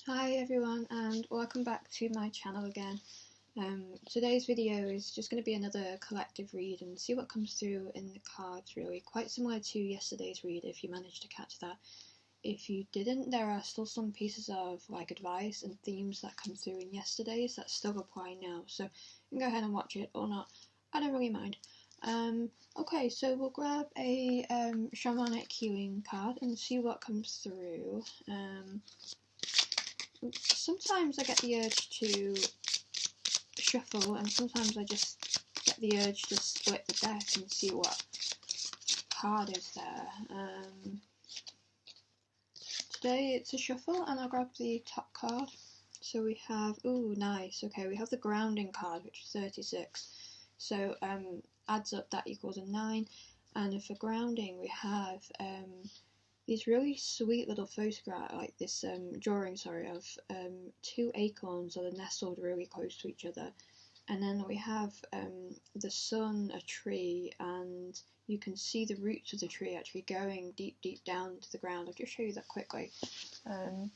Hi everyone, and welcome back to my channel again. Today's video is just going to be another collective read and see what comes through in the cards, really. Quite similar to yesterday's read if you managed to catch that. If you didn't, there are still some pieces of advice and themes that come through in yesterday's that still apply now, so you can go ahead and watch it or not. I don't really mind. Okay, so we'll grab a shamanic healing card and see what comes through. Sometimes I get the urge to shuffle, and sometimes I just get the urge to split the deck and see what card is there. Today it's a shuffle, and I'll grab the top card. So we have, ooh, nice, okay, we have the grounding card, which is 36. So adds up, that equals a 9. And for grounding, we have these really sweet little photograph, like this drawing, of two acorns that are nestled really close to each other. And then we have the sun, a tree, and you can see the roots of the tree actually going deep, deep down to the ground. I'll just show you that quickly. I'm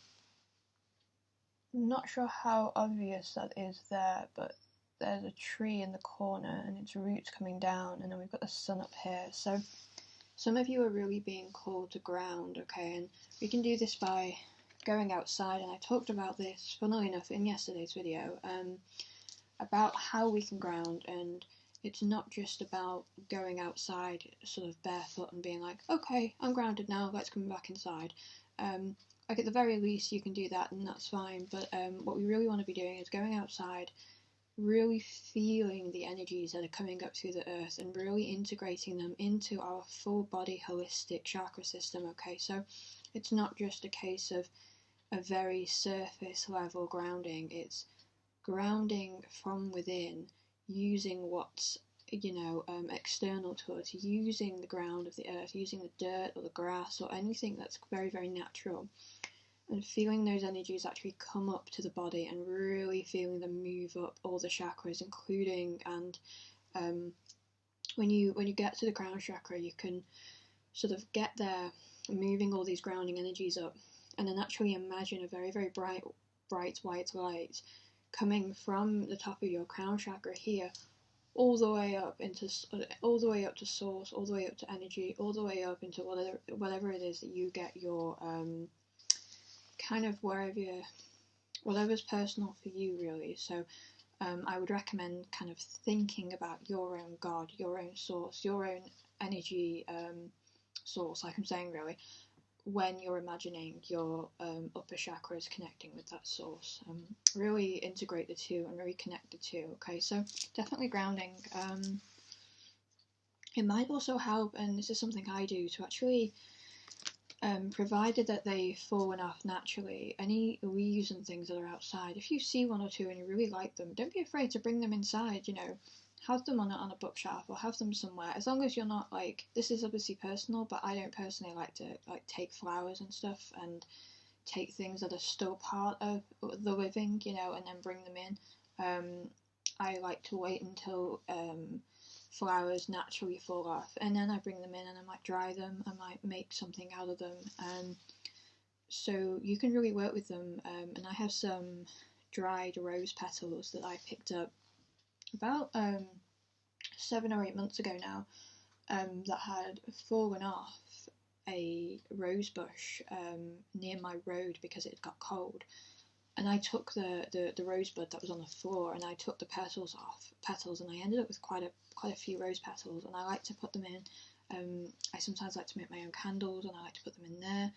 not sure how obvious that is there, but there's a tree in the corner and its roots coming down, and then we've got the sun up here. So some of you are really being called to ground, okay, and we can do this by going outside, and I talked about this, funnily enough, in yesterday's video, about how we can ground, and it's not just about going outside sort of barefoot and being like, okay, I'm grounded now, let's come back inside. Like at the very least you can do that and that's fine, but what we really want to be doing is going outside, really feeling the energies that are coming up through the earth and really integrating them into our full body holistic chakra system, okay? So it's not just a case of a very surface level grounding, it's grounding from within, using what's external to us, using the ground of the earth, using the dirt or the grass or anything that's very, very natural, and feeling those energies actually come up to the body and really feeling them move up all the chakras, including, and when you get to the crown chakra, you can sort of get there moving all these grounding energies up, and then actually imagine a very, very bright white light coming from the top of your crown chakra here all the way up into, all the way up to source, all the way up to energy, all the way up into whatever it is that you get your kind of whatever's personal for you, really. So I would recommend kind of thinking about your own God, your own source, your own energy source, like I'm saying, really, when you're imagining your upper chakras connecting with that source. Really integrate the two and really connect the two, okay? So definitely grounding. It might also help, and this is something I do, to actually, provided that they fall enough naturally, any leaves and things that are outside, if you see one or two and you really like them, don't be afraid to bring them inside, have them on a bookshelf or have them somewhere, as long as you're not this is obviously personal, but I don't personally like to take flowers and stuff and take things that are still part of the living, and then bring them in. I like to wait until flowers naturally fall off, and then I bring them in and I might dry them, I might make something out of them, so you can really work with them. And I have some dried rose petals that I picked up about 7 or 8 months ago now, that had fallen off a rose bush near my road because it got cold, and I took the rosebud that was on the floor and I took the petals, and I ended up with quite a few rose petals, and I like to put them in. I sometimes like to make my own candles and I like to put them in there.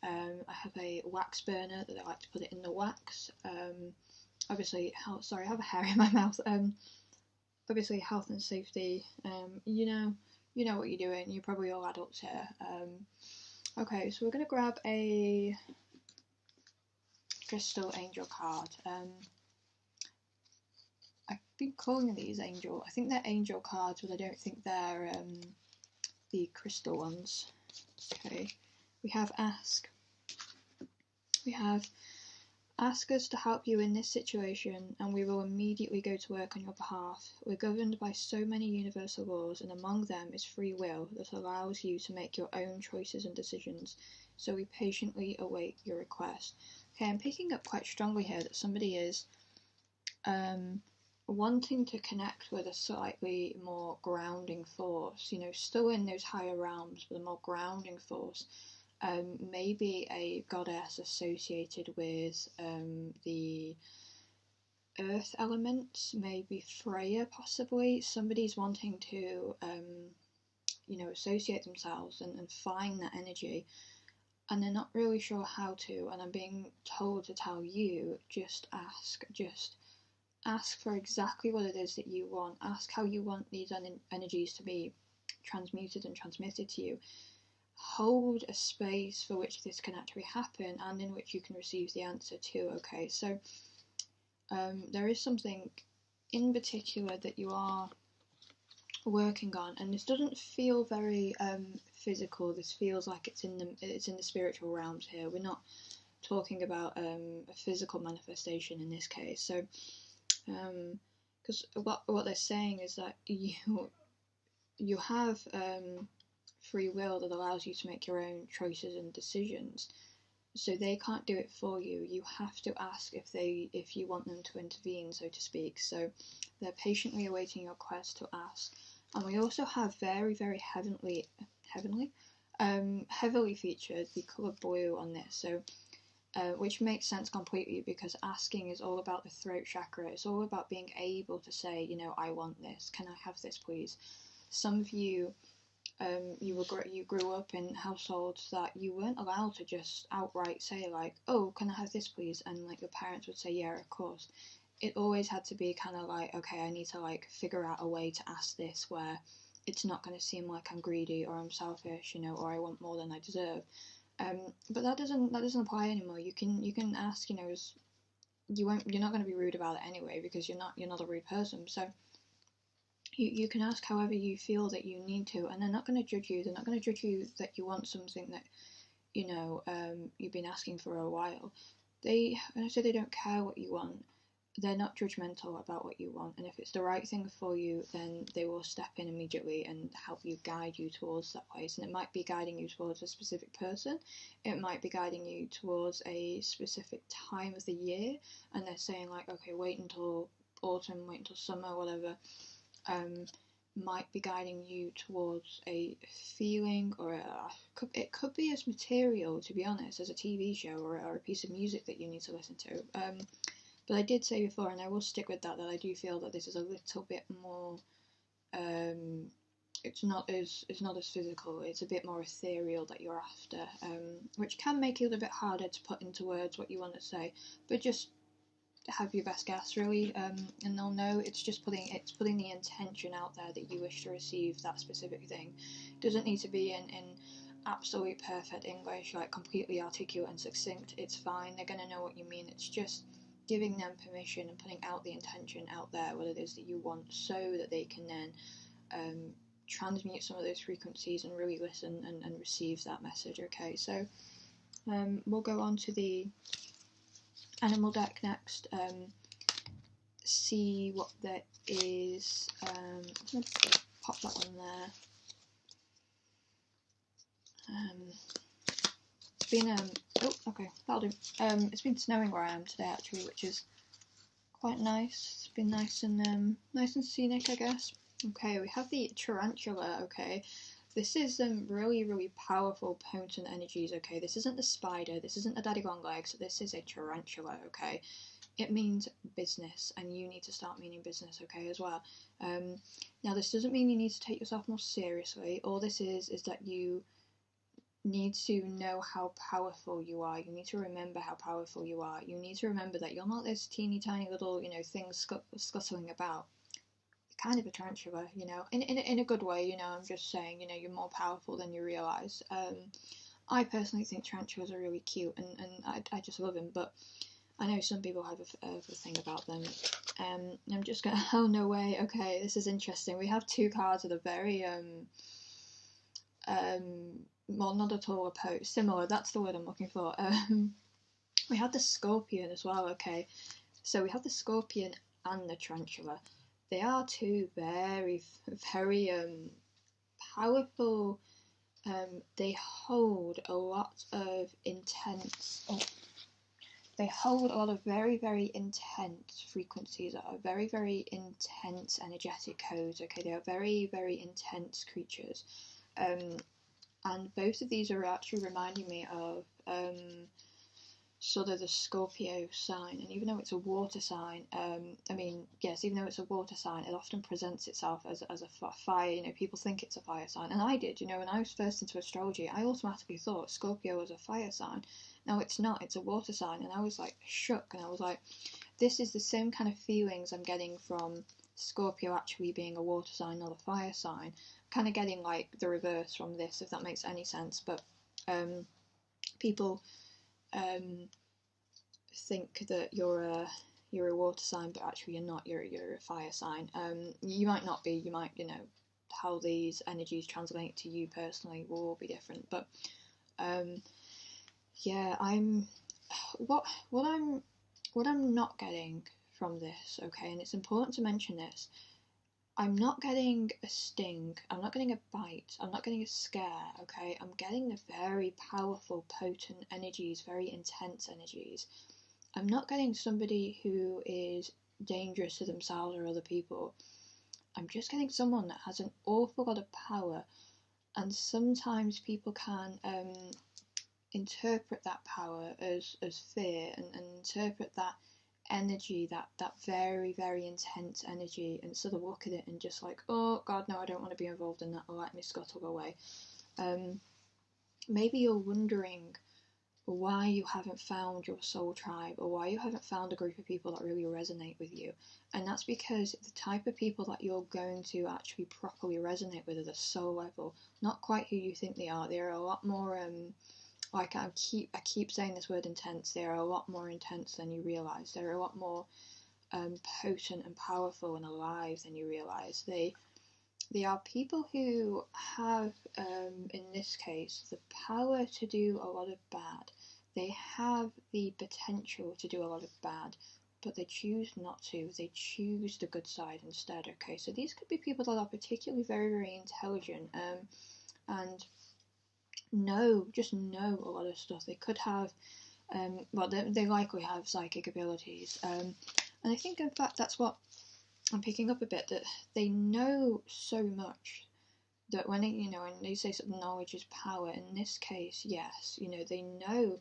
I have a wax burner that I like to put it in the wax. Obviously, sorry, I have a hair in my mouth. Obviously, health and safety. You know what you're doing. You're probably all adults here. Okay, so we're gonna grab a crystal angel card. I've been calling these angel. I think they're angel cards, but I don't think they're the crystal ones. Okay, we have ask. We have ask us to help you in this situation, and we will immediately go to work on your behalf. We're governed by so many universal laws, and among them is free will that allows you to make your own choices and decisions, so we patiently await your request. Okay, I'm picking up quite strongly here that somebody is wanting to connect with a slightly more grounding force, you know, still in those higher realms, but a more grounding force. Maybe a goddess associated with the earth elements, maybe Freya, possibly. Somebody's wanting to, you know, associate themselves and find that energy, and they're not really sure how to, and I'm being told to tell you, just ask for exactly what it is that you want. Ask how you want these energies to be transmuted and transmitted to you. Hold a space for which this can actually happen and in which you can receive the answer too, okay? So there is something in particular that you are working on, and this doesn't feel very physical. This feels like it's in the spiritual realms here. We're not talking about a physical manifestation in this case. So because what they're saying is that you have free will that allows you to make your own choices and decisions. So they can't do it for you. You have to ask if you want them to intervene, so to speak. So they're patiently awaiting your quest to ask. And we also have very, very heavily featured the colour blue on this. So which makes sense completely, because asking is all about the throat chakra. It's all about being able to say, you know, I want this. Can I have this, please? Some of you, you grew up in households that you weren't allowed to just outright say, like, oh, can I have this, please? And like your parents would say, yeah, of course. It always had to be kind of like, okay, I need to like figure out a way to ask this where it's not going to seem like I'm greedy or I'm selfish, you know, or I want more than I deserve. But that doesn't apply anymore. You can ask, you know, you're not going to be rude about it anyway, because you're not a rude person. So you can ask however you feel that you need to, and they're not going to judge you. They're not going to judge you that you want something that, you know, you've been asking for a while. When I say they don't care what you want, they're not judgmental about what you want, and if it's the right thing for you, then they will step in immediately and help you, guide you towards that place. And it might be guiding you towards a specific person, it might be guiding you towards a specific time of the year, and they're saying like, okay, wait until autumn, wait until summer, whatever. Might be guiding you towards a feeling, or it could be as material, to be honest, as a TV show or a piece of music that you need to listen to. But I did say before, and I will stick with that I do feel that this is a little bit more, it's not as physical, it's a bit more ethereal that you're after, which can make it a little bit harder to put into words what you want to say, but just have your best guess, really, and they'll know. It's just putting the intention out there that you wish to receive that specific thing. It doesn't need to be in absolute perfect English, like completely articulate and succinct. It's fine, they're going to know what you mean. It's just giving them permission and putting out the intention out there, what it is that you want, so that they can then transmute some of those frequencies and really listen and receive that message. Okay, so we'll go on to the animal deck next. See what there is. I'm going to pop that one there. It's been oh, okay, that'll do. It's been snowing where I am today, actually, which is quite nice. It's been nice and scenic, I guess. Okay, we have the tarantula. Okay, this is really, really powerful, potent energies. Okay, this isn't the spider, this isn't a daddy long legs, this is a tarantula. Okay, it means business, and you need to start meaning business, okay, as well. Now, this doesn't mean you need to take yourself more seriously. All this is that you need to know how powerful you are. You need to remember how powerful you are. You need to remember that you're not this teeny tiny little, you know, thing scuttling about. You're kind of a tarantula, you know, in a good way, you know. I'm just saying, you know, you're more powerful than you realise. I personally think tarantulas are really cute, and I just love them, but I know some people have a thing about them. I'm just going, oh, no way. Okay, this is interesting. We have two cards that are very, well, not at all opposed. Similar, that's the word I'm looking for. We have the scorpion as well, okay. So we have the scorpion and the tarantula. They are two very, very powerful. They hold a lot of intense... Oh. they hold a lot of very, very intense frequencies that are very, very intense energetic codes. Okay, they are very, very intense creatures. And both of these are actually reminding me of sort of the Scorpio sign. And even though it's a water sign, even though it's a water sign, it often presents itself as a fire. You know, people think it's a fire sign, and I did. You know, when I was first into astrology, I automatically thought Scorpio was a fire sign. No, it's not. It's a water sign, and I was like shook, and I was like, this is the same kind of feelings I'm getting from Scorpio actually being a water sign, not a fire sign. Kind of getting like the reverse from this, if that makes any sense. But people think that you're a water sign, but actually you're not. You're a fire sign. You might not be. You might, you know, how these energies translate to you personally will all be different. But yeah, what I'm not getting from this, okay, and it's important to mention this. I'm not getting a sting, I'm not getting a bite, I'm not getting a scare, okay? I'm getting the very powerful, potent energies, very intense energies. I'm not getting somebody who is dangerous to themselves or other people. I'm just getting someone that has an awful lot of power, and sometimes people can interpret that power as fear, and interpret that energy, that very, very intense energy, and sort of look at it and just like, oh god, no, I don't want to be involved in that, or let me scuttle away. Maybe you're wondering why you haven't found your soul tribe, or why you haven't found a group of people that really resonate with you, and that's because the type of people that you're going to actually properly resonate with at a soul level, not quite who you think they are. They're a lot more like I keep saying this word intense. They are a lot more intense than you realise. They're a lot more potent and powerful and alive than you realise. They are people who have, in this case, the power to do a lot of bad. They have the potential to do a lot of bad, but they choose not to. They choose the good side instead. Okay, so these could be people that are particularly very, very intelligent, and just know a lot of stuff. They could have, they likely have psychic abilities, and I think in fact that's what I'm picking up a bit, that they know so much that when they say something, knowledge is power, in this case, yes, you know, they know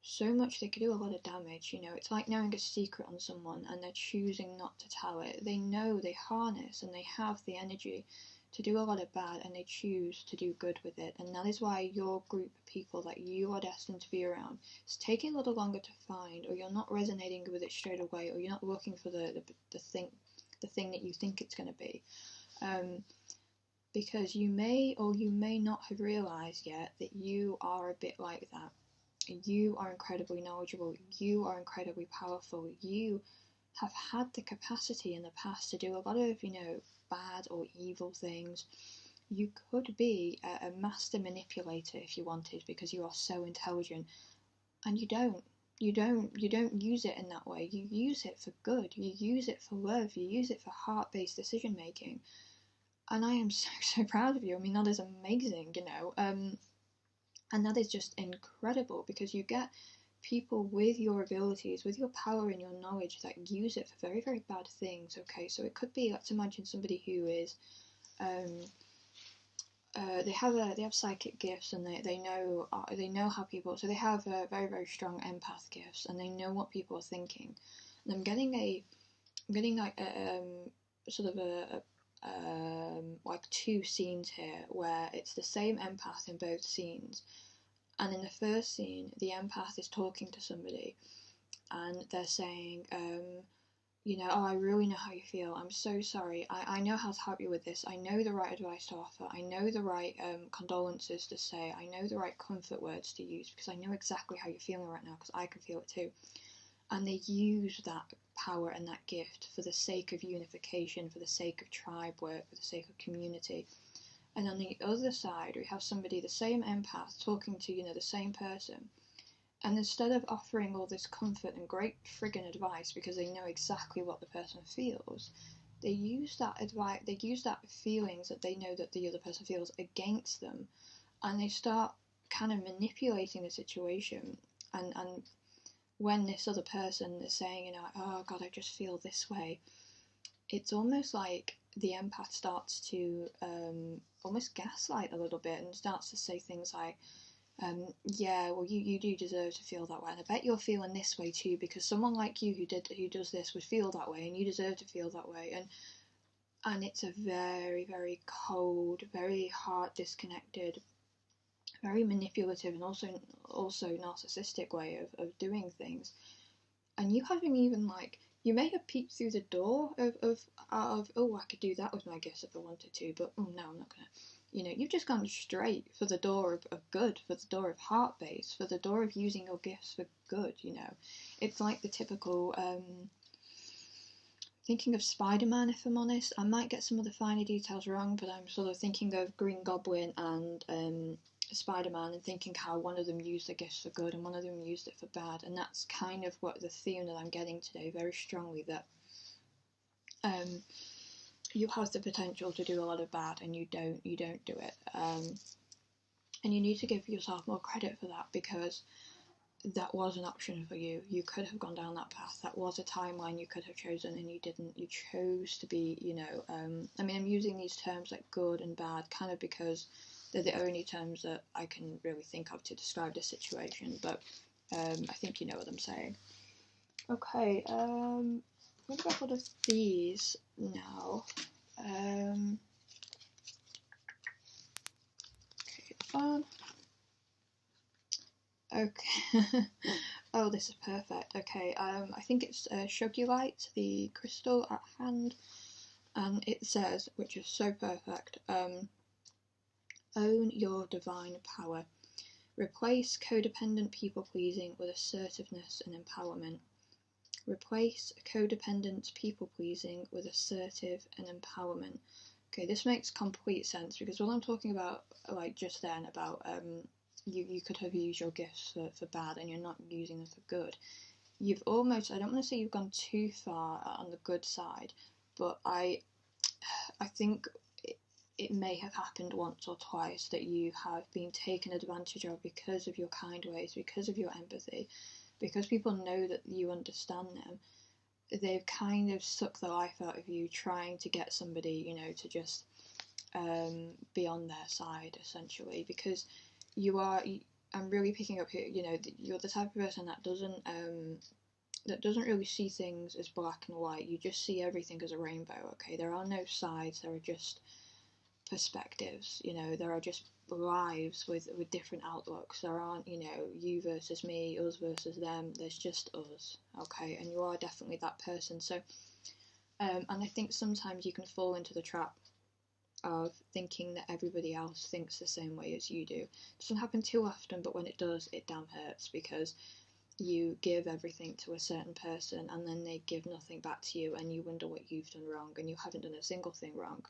so much they could do a lot of damage. You know, it's like knowing a secret on someone and they're choosing not to tell it. They know, they harness, and they have the energy to do a lot of bad, and they choose to do good with it. And that is why your group of people that you are destined to be around is taking a little longer to find, or you're not resonating with it straight away, or you're not looking for the thing that you think it's going to be, because you may or you may not have realised yet that you are a bit like that. You are incredibly knowledgeable, you are incredibly powerful, you have had the capacity in the past to do a lot of, you know, bad or evil things. You could be a master manipulator if you wanted, because you are so intelligent, and you don't use it in that way. You use it for good, you use it for love, you use it for heart-based decision making, and I am so proud of you. I mean, that is amazing, you know, and that is just incredible, because you get people with your abilities, with your power and your knowledge, that use it for very, very bad things. Okay, so it could be, let's imagine somebody who is they have psychic gifts, and they know how people, so they have very, very strong empath gifts, and they know what people are thinking. And I'm getting like sort of a like two scenes here where it's the same empath in both scenes. And in the first scene, the empath is talking to somebody, and they're saying, you know, oh, I really know how you feel. I'm so sorry. I know how to help you with this. I know the right advice to offer. I know the right condolences to say. I know the right comfort words to use, because I know exactly how you're feeling right now, because I can feel it too. And they use that power and that gift for the sake of unification, for the sake of tribe work, for the sake of community. And on the other side, we have somebody, the same empath, talking to, you know, the same person. And instead of offering all this comfort and great friggin' advice, because they know exactly what the person feels, they use that advice, they use that feelings that they know that the other person feels against them, and they start kind of manipulating the situation, and when this other person is saying, you know, oh God, I just feel this way, it's almost like the empath starts to almost gaslight a little bit and starts to say things like, yeah, well, you do deserve to feel that way, and I bet you're feeling this way too, because someone like you who does this would feel that way, and you deserve to feel that way. And it's a very, very cold, very heart disconnected, very manipulative, and also narcissistic way of doing things. And you haven't even, like, you may have peeked through the door of oh, I could do that with my gifts if I wanted to, but no, I'm not gonna. You know, you've just gone straight for the door of good, for the door of heart base, for the door of using your gifts for good. You know, it's like the typical thinking of Spider-Man, if I'm honest. I might get some of the finer details wrong, but I'm sort of thinking of Green Goblin and Spider-Man, and thinking how one of them used the gifts for good and one of them used it for bad. And that's kind of what the theme that I'm getting today, very strongly, that you have the potential to do a lot of bad, and you don't do it. And you need to give yourself more credit for that, because that was an option for you. You could have gone down that path. That was a timeline you could have chosen, and you didn't. You chose to be, you know, I mean, I'm using these terms like good and bad kind of because they're the only terms that I can really think of to describe this situation, but I think you know what I'm saying. Okay, I'm going to grab one of these now. Okay, fun. Okay. Oh, this is perfect. Okay, I think it's Shugulite, the crystal at hand, and it says, which is so perfect, own your divine power. Replace codependent people-pleasing with assertiveness and empowerment. Replace codependent people-pleasing with assertive and empowerment. Okay, this makes complete sense, because what I'm talking about, like just then, about you could have used your gifts for bad and you're not using them for good. You've almost, I don't want to say you've gone too far on the good side, but I think it may have happened once or twice that you have been taken advantage of because of your kind ways, because of your empathy, because people know that you understand them. They've kind of sucked the life out of you, trying to get somebody, you know, to just be on their side, essentially, because I'm really picking up here, you know, you're the type of person that doesn't really see things as black and white. You just see everything as a rainbow. Okay, there are no sides, there are just perspectives. You know, there are just lives with different outlooks. There aren't, you know, you versus me, us versus them. There's just us. Okay, and you are definitely that person. So and I think sometimes you can fall into the trap of thinking that everybody else thinks the same way as you do. It doesn't happen too often, but when it does, it damn hurts, because you give everything to a certain person and then they give nothing back to you, and you wonder what you've done wrong, and you haven't done a single thing wrong.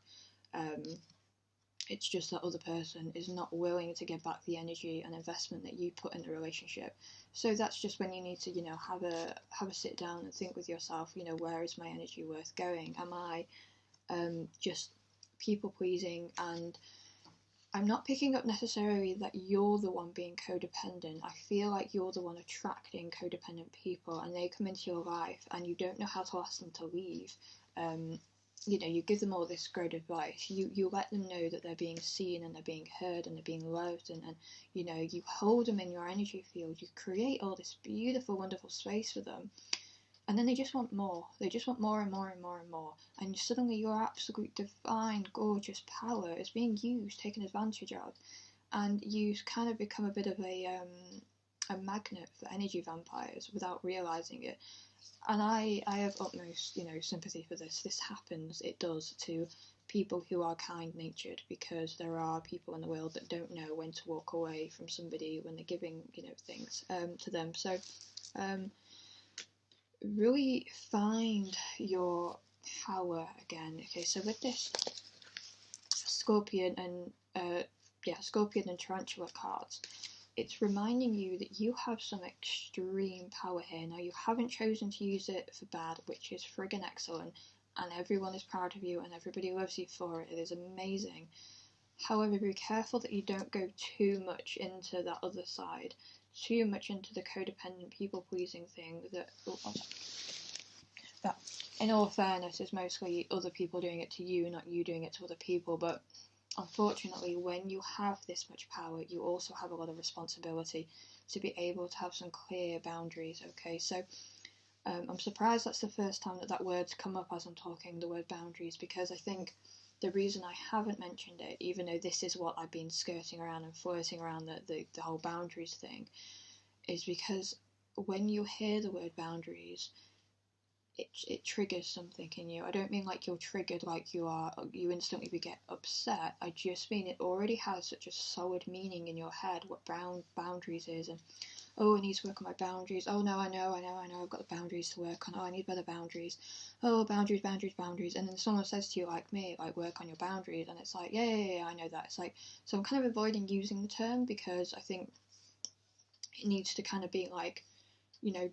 It's just that other person is not willing to give back the energy and investment that you put in the relationship. So that's just when you need to, you know, have a sit down and think with yourself, you know, where is my energy worth going? Am I just people pleasing? And I'm not picking up necessarily that you're the one being codependent. I feel like you're the one attracting codependent people, and they come into your life and you don't know how to ask them to leave. You know, you give them all this great advice. You let them know that they're being seen and they're being heard and they're being loved, and you know, you hold them in your energy field. You create all this beautiful, wonderful space for them. And then they just want more. They just want more and more and more and more. And suddenly your absolute divine, gorgeous power is being used, taken advantage of. And you kind of become a bit of a magnet for energy vampires without realising it. And I have utmost, you know, sympathy for this. This happens, it does, to people who are kind-natured, because there are people in the world that don't know when to walk away from somebody when they're giving, you know, things to them. So really find your power again. Okay, so with this Scorpion and Scorpion and Tarantula cards, it's reminding you that you have some extreme power here. Now, you haven't chosen to use it for bad, which is friggin' excellent, and everyone is proud of you and everybody loves you for it. It is amazing. However, be careful that you don't go too much into that other side, too much into the codependent people pleasing thing that in all fairness is mostly other people doing it to you, not you doing it to other people. But unfortunately, when you have this much power, you also have a lot of responsibility to be able to have some clear boundaries. Okay, so I'm surprised that's the first time that word's come up as I'm talking, the word boundaries, because I think the reason I haven't mentioned it, even though this is what I've been skirting around and flirting around the whole boundaries thing, is because when you hear the word boundaries, it triggers something in you. I don't mean like you're triggered, like you instantly get upset. I just mean it already has such a solid meaning in your head what boundaries is, and oh, I need to work on my boundaries. Oh no, I know, I've got the boundaries to work on. Oh, I need better boundaries. Oh, boundaries. And then someone says to you, like me, like, work on your boundaries, and it's like, yeah, I know that. It's like, so I'm kind of avoiding using the term because I think it needs to kind of be like,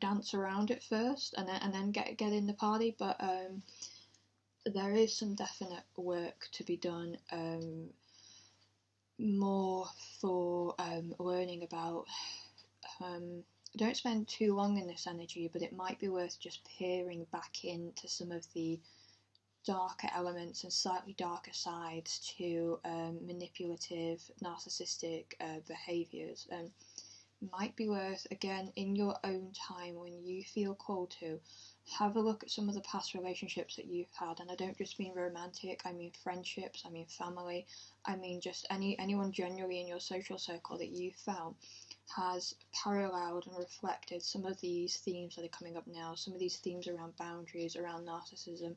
dance around it first and then get in the party. But there is some definite work to be done, more for learning about. Don't spend too long in this energy, but it might be worth just peering back into some of the darker elements and slightly darker sides to manipulative, narcissistic behaviours. Might be worth, again, in your own time when you feel called to, have a look at some of the past relationships that you've had. And I don't just mean romantic, I mean friendships, I mean family, I mean just anyone generally in your social circle that you've found has paralleled and reflected some of these themes that are coming up now, some of these themes around boundaries, around narcissism,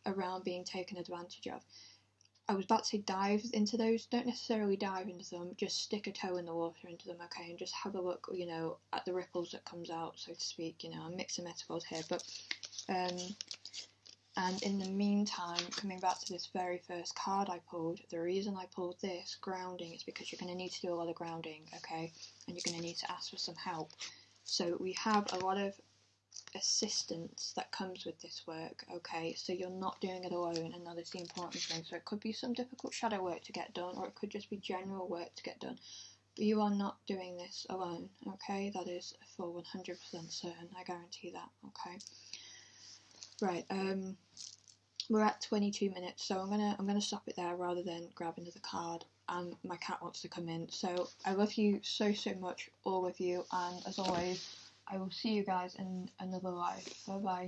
around being taken advantage of. I was about to say dive into those. Don't necessarily dive into them, just stick a toe in the water into them, okay, and just have a look, at the ripples that comes out, so to speak. I'm mixing metaphors here, but and in the meantime, coming back to this very first card I pulled, the reason I pulled this, grounding, is because you're going to need to do a lot of grounding, okay, and you're going to need to ask for some help. So we have a lot of assistance that comes with this work, okay, so you're not doing it alone, and that is the important thing. So it could be some difficult shadow work to get done, or it could just be general work to get done, but you are not doing this alone, okay, that is for 100% certain, I guarantee that, okay. Right, we're at 22 minutes, so I'm gonna stop it there rather than grab another card, and my cat wants to come in. So I love you so much, all of you, and as always, I will see you guys in another life. Bye bye.